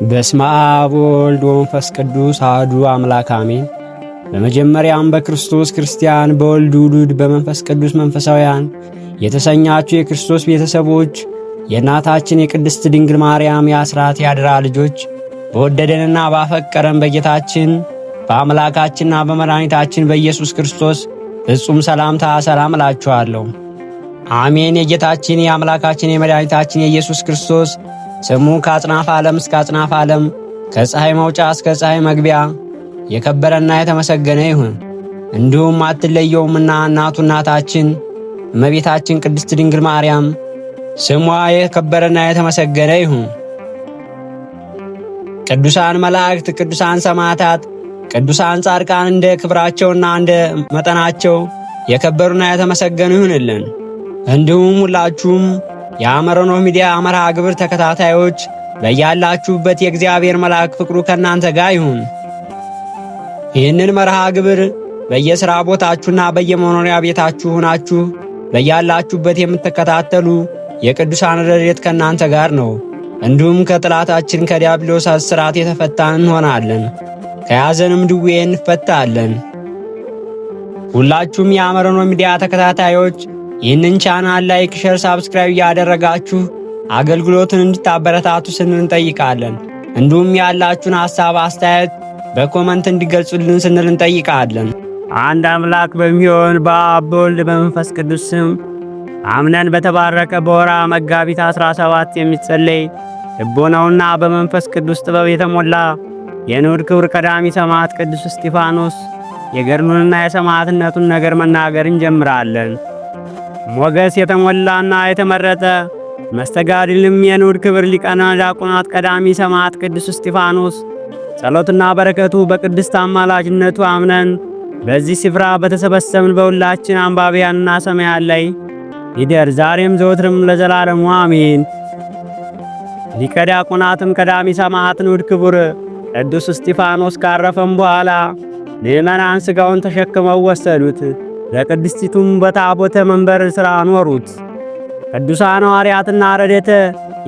በስመ አብ ወወልድ ወመንፈስ ቅዱስ አሐዱ አምላክ አሜን። በመጀመሪያም በክርስቶስ ክርስቲያን በወልድ ውሉድ በመንፈስ ቅዱስ መንፈሳውያን የተሰኛችሁ የክርስቶስ ቤተሰቦች የእናታችን የቅድስት ድንግል ማርያም የአስራት ያድራ ልጆች በወደደንና ባፈቀረን በጌታችን በአምላካችንና በመድኃኒታችን በኢየሱስ ክርስቶስ ፍጹም ሰላምታ ሰላም እላችኋለሁ። አሜን። የጌታችን የአምላካችን የመድኃኒታችን የኢየሱስ ክርስቶስ ስሙ ከአጽናፈ ዓለም እስከ አጽናፈ ዓለም ከፀሐይ መውጫ እስከ ፀሐይ መግቢያ የከበረና የተመሰገነ ይሁን። እንዲሁም አትለየውምና እናቱ እናታችን እመቤታችን ቅድስት ድንግል ማርያም ስሟ የከበረና የተመሰገነ ይሁን። ቅዱሳን መላእክት፣ ቅዱሳን ሰማዕታት፣ ቅዱሳን ጻድቃን እንደ ክብራቸውና እንደ መጠናቸው የከበሩና የተመሰገኑ ይሁንልን። እንዲሁም ሁላችሁም የአመረኖህ ሚዲያ መርሃ ግብር ተከታታዮች በያላችሁበት የእግዚአብሔር መልአክ ፍቅሩ ከእናንተ ጋር ይሁን። ይህንን መርሃ ግብር በየሥራ ቦታችሁና በየመኖሪያ ቤታችሁ ሆናችሁ በያላችሁበት የምትከታተሉ የቅዱሳን ረድኤት ከእናንተ ጋር ነው። እንዲሁም ከጠላታችን ከዲያብሎስ እስራት የተፈታን እንሆናለን፣ ከያዘንም ድዌ እንፈታለን። ሁላችሁም የአመረኖህ ሚዲያ ተከታታዮች ይህንን ቻናል ላይክ፣ ሼር፣ ሳብስክራይብ ያደረጋችሁ አገልግሎትን እንድታበረታቱ ስንል እንጠይቃለን። እንዲሁም ያላችሁን ሐሳብ አስተያየት በኮመንት እንዲገልጹልን ስንል እንጠይቃለን። አንድ አምላክ በሚሆን በአብ በወልድ በመንፈስ ቅዱስ ስም አምነን በተባረከ በወርኃ መጋቢት 17 የሚጸለይ ልቦናውና በመንፈስ ቅዱስ ጥበብ የተሞላ የንዑድ ክብር ቀዳሚ ሰማዕት ቅዱስ እስጢፋኖስ የገድሉንና የሰማዕትነቱን ነገር መናገር እንጀምራለን። ሞገስ የተሞላና የተመረጠ መስተጋድልም የንዑድ ክብር ሊቀና ዲያቆናት ቀዳሚ ሰማዕት ቅዱስ እስጢፋኖስ ጸሎትና በረከቱ በቅድስት አማላጅነቱ አምነን በዚህ ስፍራ በተሰበሰብን በሁላችን አንባቢያንና ሰማያን ላይ ይደር ዛሬም ዘወትርም ለዘላለሙ አሜን። ሊቀ ዲያቆናትም ቀዳሚ ሰማዕት ንዑድ ክቡር ቅዱስ እስጢፋኖስ ካረፈም በኋላ ምዕመናን ሥጋውን ተሸክመው ወሰዱት። ለቅድስቲቱም በታቦተ መንበር ሥራ አኖሩት። ቅዱሳን ሐዋርያትና ረድኤተ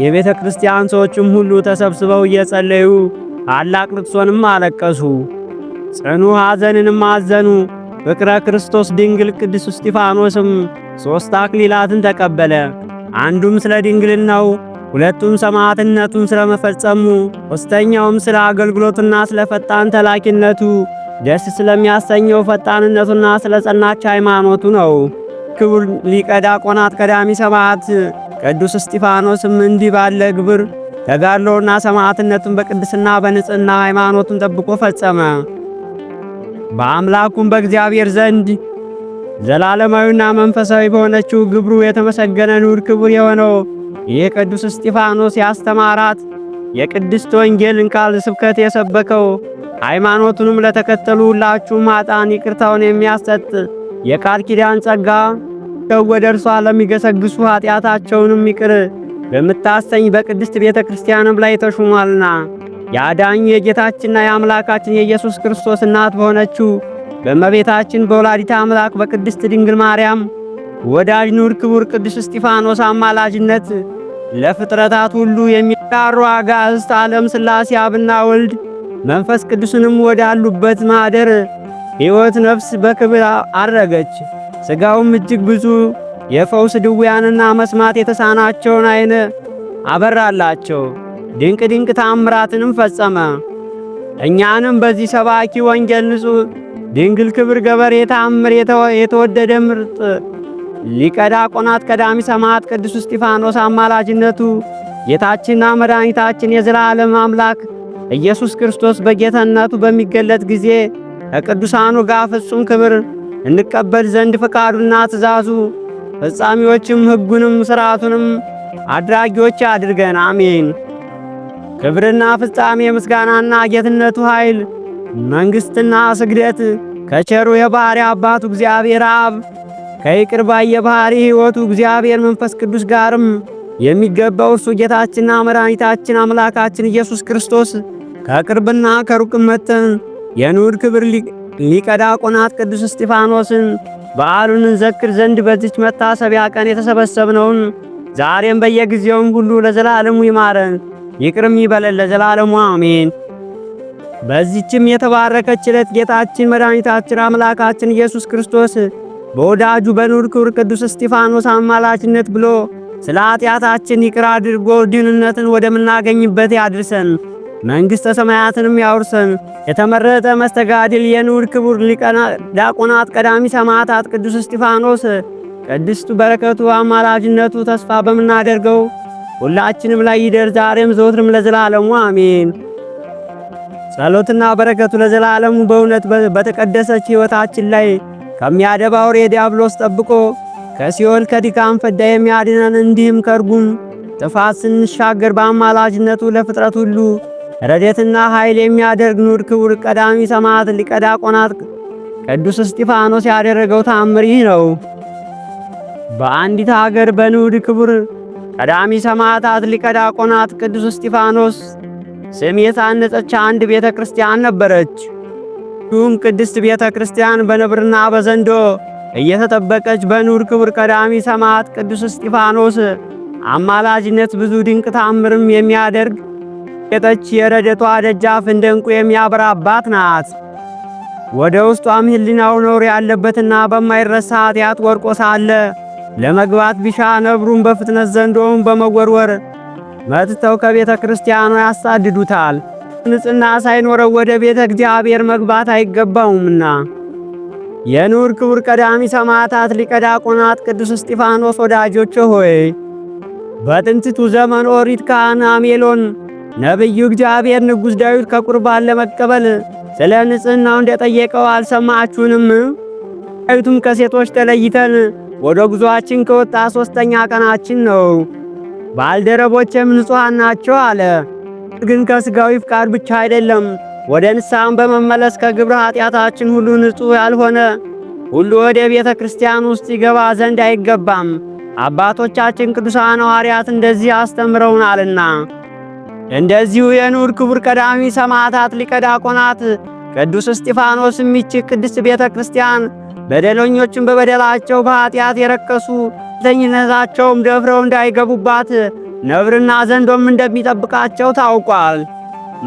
የቤተ ክርስቲያን ሰዎችም ሁሉ ተሰብስበው እየጸለዩ ታላቅ ልቅሶንም አለቀሱ። ጽኑ ሐዘንንም አዘኑ። ፍቅረ ክርስቶስ ድንግል ቅዱስ እስጢፋኖስም 3 አክሊላትን ተቀበለ። አንዱም ስለ ድንግልናው፣ ሁለቱም ሰማዕትነቱን ስለ መፈጸሙ፣ ሦስተኛውም ስለ አገልግሎቱና ስለ ፈጣን ተላኪነቱ ደስ ስለሚያሰኘው ፈጣንነቱና ስለ ጸናች ሃይማኖቱ ነው። ክቡር ሊቀ ዲያቆናት ቀዳሚ ሰማዕት ቅዱስ እስጢፋኖስም እንዲህ ባለ ግብር ተጋድሎና ሰማዕትነቱን በቅድስና በንጽሕና ሃይማኖቱን ጠብቆ ፈጸመ። በአምላኩም በእግዚአብሔር ዘንድ ዘላለማዊና መንፈሳዊ በሆነችው ግብሩ የተመሰገነ ንዑድ ክቡር የሆነው ይህ ቅዱስ እስጢፋኖስ ያስተማራት የቅድስት ወንጌልን ቃል ስብከት የሰበከው ሃይማኖቱንም ለተከተሉ ሁላችሁም ኃጥአን ይቅርታውን የሚያሰጥ የቃል ኪዳን ጸጋ ወደ እርሷ ለሚገሰግሱ ኃጢአታቸውንም ይቅር በምታሰኝ በቅድስት ቤተ ክርስቲያንም ላይ ተሹሟልና የአዳኙ የጌታችንና የአምላካችን የኢየሱስ ክርስቶስ እናት በሆነችው በእመቤታችን በወላዲተ አምላክ በቅድስት ድንግል ማርያም ወዳጅ ንዑድ ክቡር ቅዱስ እስጢፋኖስ አማላጅነት ለፍጥረታት ሁሉ የሚራሩ አጋዕዝተ ዓለም ሥላሴ አብና ወልድ መንፈስ ቅዱስንም ወዳሉበት ማደር ሕይወት ነፍስ በክብር አረገች። ሥጋውም እጅግ ብዙ የፈውስ ድውያንና መስማት የተሳናቸውን ዓይን አበራላቸው። ድንቅ ድንቅ ታምራትንም ፈጸመ። እኛንም በዚህ ሰባኪ ወንጌል ንጹሕ ድንግል ክብር ገበሬ ታምር የተወደደ ምርጥ ሊቀ ዲያቆናት ቀዳሚ ሰማዕት ቅዱስ እስጢፋኖስ አማላጅነቱ ጌታችንና መድኃኒታችን የዘላለም አምላክ ኢየሱስ ክርስቶስ በጌትነቱ በሚገለጥ ጊዜ ከቅዱሳኑ ጋር ፍጹም ክብር እንቀበል ዘንድ ፈቃዱና ትእዛዙ ፈጻሚዎችም ሕጉንም ሥርዓቱንም አድራጊዎች አድርገን አሜን። ክብርና ፍጻሜ ምስጋናና ጌትነቱ ኃይል መንግሥትና ስግደት ከቸሩ የባሕሪ አባቱ እግዚአብሔር አብ ከይቅር ባይ የባሕሪ ሕይወቱ እግዚአብሔር መንፈስ ቅዱስ ጋርም የሚገባው እርሱ ጌታችንና መድኃኒታችን አምላካችን ኢየሱስ ክርስቶስ ከቅርብና ከሩቅም መጥተን የንዑድ ክብር ሊቀ ዲያቆናት ቅዱስ እስጢፋኖስን በዓሉን እንዘክር ዘንድ በዚች መታሰቢያ ቀን የተሰበሰብነውን ዛሬም በየጊዜውም ሁሉ ለዘላለሙ ይማረን ይቅርም ይበለን ለዘላለሙ አሜን። በዚህችም የተባረከች ዕለት ጌታችን መድኃኒታችን አምላካችን ኢየሱስ ክርስቶስ በወዳጁ በንዑድ ክቡር ቅዱስ እስጢፋኖስ አማላጅነት ብሎ ስለ ኃጢአታችን ይቅር አድርጎ ድህንነትን ወደምናገኝበት ያድርሰን፣ መንግሥተ ሰማያትንም ያውርሰን። የተመረጠ መስተጋድል የንዑድ ክቡር ሊቀ ዲያቆናት ቀዳሚ ሰማዕታት ቅዱስ እስጢፋኖስ ቅድስቱ በረከቱ አማላጅነቱ ተስፋ በምናደርገው ሁላችንም ላይ ይደር ዛሬም ዘወትርም ለዘላለሙ አሜን። ጸሎትና በረከቱ ለዘላለሙ በእውነት በተቀደሰች ሕይወታችን ላይ ከሚያደባ አውሬ ዲያብሎስ ጠብቆ ከሲኦል ከድካም ፍዳ የሚያድነን እንዲህም ከርጉም ጥፋት ስንሻገር በአማላጅነቱ ለፍጥረት ሁሉ ረድኤትና ኃይል የሚያደርግ ንዑድ ክቡር ቀዳሚ ሰማዕት ሊቀ ዲያቆናት ቅዱስ እስጢፋኖስ ያደረገው ተአምር ይህ ነው። በአንዲት ሀገር በንዑድ ክቡር ቀዳሚ ሰማዕታት ሊቀ ዲያቆናት ቅዱስ እስጢፋኖስ ስም የታነጸች አንድ ቤተ ክርስቲያን ነበረች። ይህም ቅድስት ቤተ ክርስቲያን በነብርና በዘንዶ እየተጠበቀች በንዑድ ክቡር ቀዳሚ ሰማዕት ቅዱስ እስጢፋኖስ አማላጅነት ብዙ ድንቅ ተአምርም የሚያደርግ የተች የረድኤቷ ደጃፍ እንደ ዕንቁ የሚያበራባት ናት። ወደ ውስጧም ሕሊናው ነውር ያለበትና በማይረሳ ኃጢአት ወድቆ ሳለ ለመግባት ቢሻ ነብሩን በፍጥነት ዘንዶውን በመወርወር መጥተው ከቤተ ክርስቲያኗ ያሳድዱታል። ንጽሕና ሳይኖረው ወደ ቤተ እግዚአብሔር መግባት አይገባውምና። የንዑድ ክቡር ቀዳሚ ሰማዕታት ሊቀ ዲያቆናት ቅዱስ እስጢፋኖስ ወዳጆች ሆይ በጥንቲቱ ዘመን ኦሪት ካህን አሜሎን ነቢዩ እግዚአብሔር ንጉሥ ዳዊት ከቁርባን ለመቀበል ስለ ንጽሕናው እንደጠየቀው አልሰማችሁንም? ዳዊቱም ከሴቶች ተለይተን ወደ ጉዞአችን ከወጣ 3ኛ ቀናችን ነው፣ ባልደረቦቼም ንጹሐን ናቸው አለ። ግን ከሥጋዊ ፍቃድ ብቻ አይደለም፣ ወደ ንስሐም በመመለስ ከግብረ ኃጢአታችን ሁሉ ንጹሕ ያልሆነ ሁሉ ወደ ቤተ ክርስቲያን ውስጥ ይገባ ዘንድ አይገባም። አባቶቻችን ቅዱሳን ሐዋርያት እንደዚህ አስተምረውናልና። እንደዚሁ የንዑድ ክቡር ቀዳሚ ሰማዕታት ሊቀ ዲያቆናት ቅዱስ እስጢፋኖስም ይህች ቅድስት ቤተ ክርስቲያን በደለኞችን በበደላቸው በኃጢአት የረከሱ ተኝነታቸውም ደፍረው እንዳይገቡባት ነብርና ዘንዶም እንደሚጠብቃቸው ታውቋል።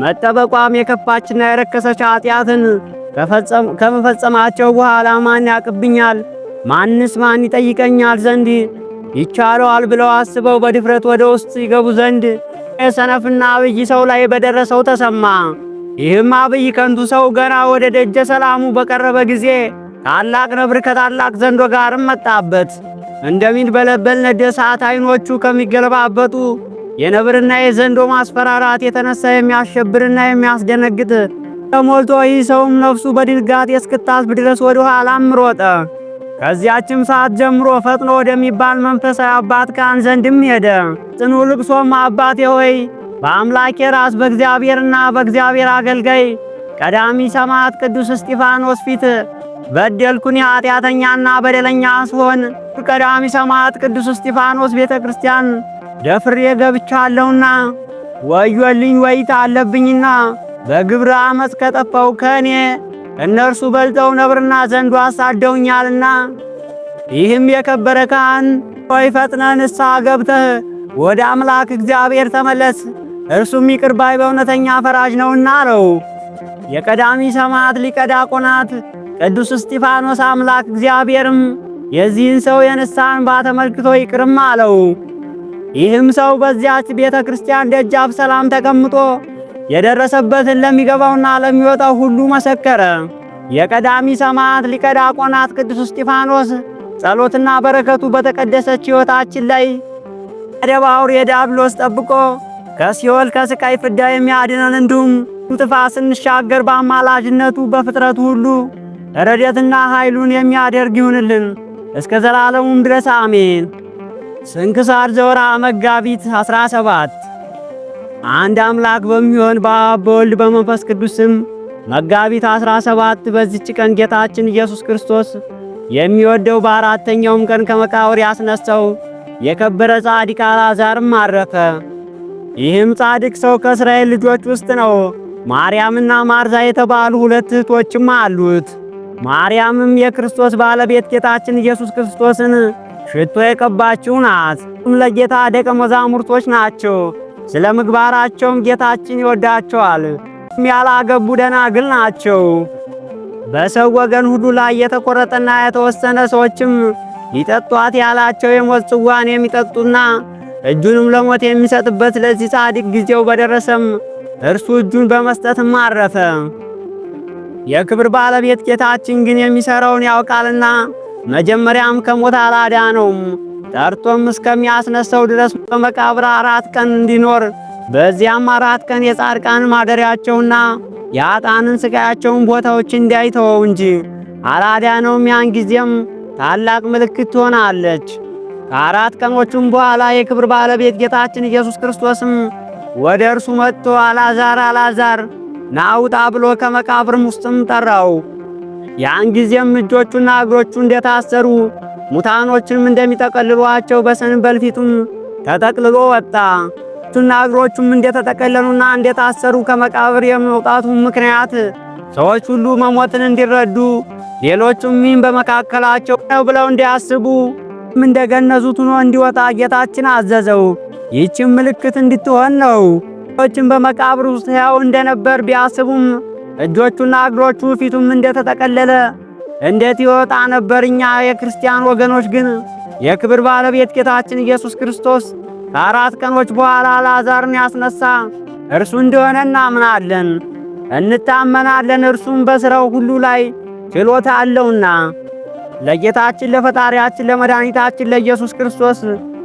መጠበቋም የከፋችና የረከሰች ኃጢአትን ከመፈጸማቸው በኋላ ማን ያቅብኛል፣ ማንስ ማን ይጠይቀኛል ዘንድ ይቻለዋል ብለው አስበው በድፍረት ወደ ውስጥ ይገቡ ዘንድ የሰነፍና አብይ ሰው ላይ በደረሰው ተሰማ። ይህም አብይ ከንቱ ሰው ገና ወደ ደጀ ሰላሙ በቀረበ ጊዜ ታላቅ ነብር ከታላቅ ዘንዶ ጋርም መጣበት። እንደሚንበለበል ነደ እሳት ዓይኖቹ ከሚገለባበጡ የነብርና የዘንዶ ማስፈራራት የተነሳ የሚያሸብርና የሚያስደነግጥ ተሞልቶ ይህ ሰውም ነፍሱ በድንጋጤ እስክታስብ ድረስ ወደ ኋላም ሮጠ። ከዚያችም ሰዓት ጀምሮ ፈጥኖ ወደሚባል መንፈሳዊ አባት ካህን ዘንድም ሄደ። ጽኑ ልቅሶም አባቴ ሆይ በአምላኬ ራስ በእግዚአብሔርና በእግዚአብሔር አገልጋይ ቀዳሚ ሰማዕት ቅዱስ እስጢፋኖስ ፊት በደልኩኝ ኃጢአተኛና በደለኛ ስሆን ቀዳሚ ሰማዕት ቅዱስ እስጢፋኖስ ቤተ ክርስቲያን ደፍሬ ገብቻለሁና ወዮልኝ ወይታ አለብኝና በግብረ ዓመፅ ከጠፋው ከእኔ እነርሱ በልጠው ነብርና ዘንዶ አሳደውኛልና። ይህም የከበረ ካህን ሆይ ፈጥነህ ንስሐ ገብተህ ወደ አምላክ እግዚአብሔር ተመለስ፣ እርሱም ይቅር ባይ በእውነተኛ ፈራጅ ነውና አለው። የቀዳሚ ሰማዕት ሊቀ ዲያቆናት ቅዱስ እስጢፋኖስ አምላክ እግዚአብሔርም የዚህን ሰው የንስሐን እንባ ተመልክቶ ይቅርም አለው። ይህም ሰው በዚያች ቤተ ክርስቲያን ደጃፍ ሰላም ተቀምጦ የደረሰበትን ለሚገባውና ለሚወጣው ሁሉ መሰከረ። የቀዳሚ ሰማዕት ሊቀ ዲያቆናት ቅዱስ እስጢፋኖስ ጸሎትና በረከቱ በተቀደሰች ሕይወታችን ላይ አደባ አውሬ ዲያብሎስ ጠብቆ ከሲኦል ከስቃይ ፍዳ የሚያድነን እንዲሁም ጥፋት ስንሻገር በአማላጅነቱ በፍጥረቱ ሁሉ ረድኤትና ኃይሉን የሚያደርግ ይሁንልን እስከ ዘላለሙም ድረስ አሜን። ስንክሳር ዘወርኀ መጋቢት 17 አንድ አምላክ በሚሆን በአብ በወልድ በመንፈስ ቅዱስ ስም መጋቢት 17 በዚች ቀን ጌታችን ኢየሱስ ክርስቶስ የሚወደው በአራተኛውም ቀን ከመቃብር ያስነሳው የከበረ ጻድቅ አልዓዛርም አረፈ። ይህም ጻድቅ ሰው ከእስራኤል ልጆች ውስጥ ነው። ማርያምና ማርታ የተባሉ ሁለት እህቶችም አሉት። ማርያምም የክርስቶስ ባለቤት ጌታችን ኢየሱስ ክርስቶስን ሽቶ የቀባችው ናት። ለጌታ ደቀ መዛሙርቶች ናቸው። ስለ ምግባራቸውም ጌታችን ይወዳቸዋል። ያላገቡ ደናግል ናቸው። በሰው ወገን ሁሉ ላይ የተቆረጠና የተወሰነ ሰዎችም ሊጠጧት ያላቸው የሞት ጽዋን የሚጠጡና እጁንም ለሞት የሚሰጥበት ለዚህ ጻድቅ ጊዜው በደረሰም እርሱ እጁን በመስጠትም አረፈ። የክብር ባለቤት ጌታችን ግን የሚሰራውን ያውቃልና መጀመሪያም ከሞት አላዳነውም። ጠርቶም እስከሚያስነሳው ድረስ በመቃብር 4 ቀን እንዲኖር በዚያም 4 ቀን የጻድቃን ማደሪያቸውና የኃጥአንን ሥቃያቸውን ቦታዎች እንዳይተወው እንጂ አላዳነውም። ያን ጊዜም ታላቅ ምልክት ትሆናለች። ከ4 ቀኖቹም በኋላ የክብር ባለቤት ጌታችን ኢየሱስ ክርስቶስም ወደ እርሱ መጥቶ አልዓዛር ና ውጣ ብሎ ከመቃብርም ውስጥም ጠራው። ያን ጊዜም እጆቹና እግሮቹ እንደታሰሩ ሙታኖችንም እንደሚጠቀልሏቸው በሰንበል ፊቱም ተጠቅልሎ ወጣ። እጆቹና እግሮቹም እንደተጠቀለሉና እንደታሰሩ ከመቃብር የመውጣቱ ምክንያት ሰዎች ሁሉ መሞትን እንዲረዱ ሌሎቹም ይህን በመካከላቸው ነው ብለው እንዲያስቡ እንደገነዙት ሆኖ እንዲወጣ ጌታችን አዘዘው። ይህችም ምልክት እንድትሆን ነው። ሰዎችም በመቃብር ውስጥ ሕያው እንደነበር ቢያስቡም እጆቹና እግሮቹ ፊቱም እንደተጠቀለለ እንዴት ይወጣ ነበር? እኛ የክርስቲያን ወገኖች ግን የክብር ባለቤት ጌታችን ኢየሱስ ክርስቶስ ከ4 ቀኖች በኋላ አልዓዛርን ያስነሳ እርሱ እንደሆነ እናምናለን፣ እንታመናለን። እርሱም በሥራው ሁሉ ላይ ችሎታ አለውና ለጌታችን ለፈጣሪያችን ለመድኃኒታችን ለኢየሱስ ክርስቶስ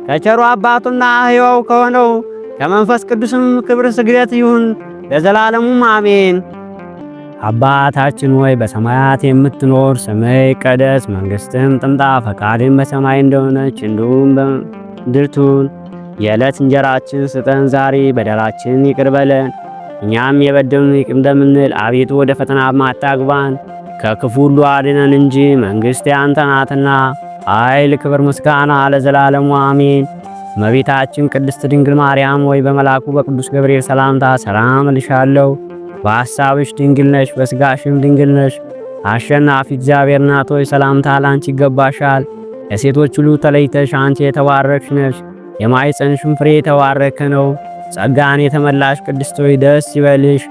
ከቸሩ አባቱና ሕያው ከሆነው ከመንፈስ ቅዱስም ክብር ስግደት ይሁን ለዘላለሙም አሜን። አባታችን ሆይ በሰማያት የምትኖር ስምህ ይቀደስ፣ መንግሥትህም ትምጣ፣ ፈቃድህም በሰማይ እንደሆነች እንዲሁም በምድር ትሁን። የዕለት እንጀራችን ስጠን ዛሬ፣ በደላችንን ይቅር በለን እኛም የበደሉንን ይቅር እንደምንል፣ አቤቱ ወደ ፈተና አታግባን ከክፉ ሁሉ አድነን እንጂ መንግሥት ያንተ ናትና፣ ኃይል፣ ክብር፣ ምስጋና ለዘላለሙ አሜን። እመቤታችን ቅድስት ድንግል ማርያም ሆይ በመልአኩ በቅዱስ ገብርኤል ሰላምታ ሰላም እልሻለሁ። በሐሳብሽ ድንግል ነሽ፣ በሥጋሽም ድንግል ነሽ። አሸናፊ እግዚአብሔር እናት ሆይ ሰላምታ ላንቺ ይገባሻል። ከሴቶች ሁሉ ተለይተሽ አንቺ የተባረክሽ ነሽ፣ የማኅፀንሽም ፍሬ የተባረከ ነው። ጸጋን የተመላሽ ቅድስት ሆይ ደስ ይበልሽ፣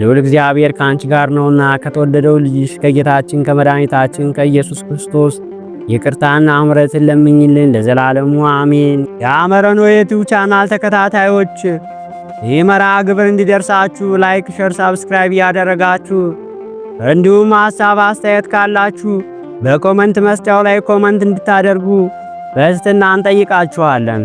ልዑል እግዚአብሔር ከአንቺ ጋር ነውና ከተወደደው ልጅሽ ከጌታችን ከመድኃኒታችን ከኢየሱስ ክርስቶስ ይቅርታና ምሕረትን ለምኝልን ለዘላለሙ አሜን። የአመረኖ የዩቲዩብ ቻናል ተከታታዮች ይህ መርሃ ግብር እንዲደርሳችሁ ላይክ፣ ሸር፣ ሳብስክራይብ ያደረጋችሁ እንዲሁም ሐሳብ አስተያየት ካላችሁ በኮመንት መስጫው ላይ ኮመንት እንድታደርጉ በትህትና እንጠይቃችኋለን።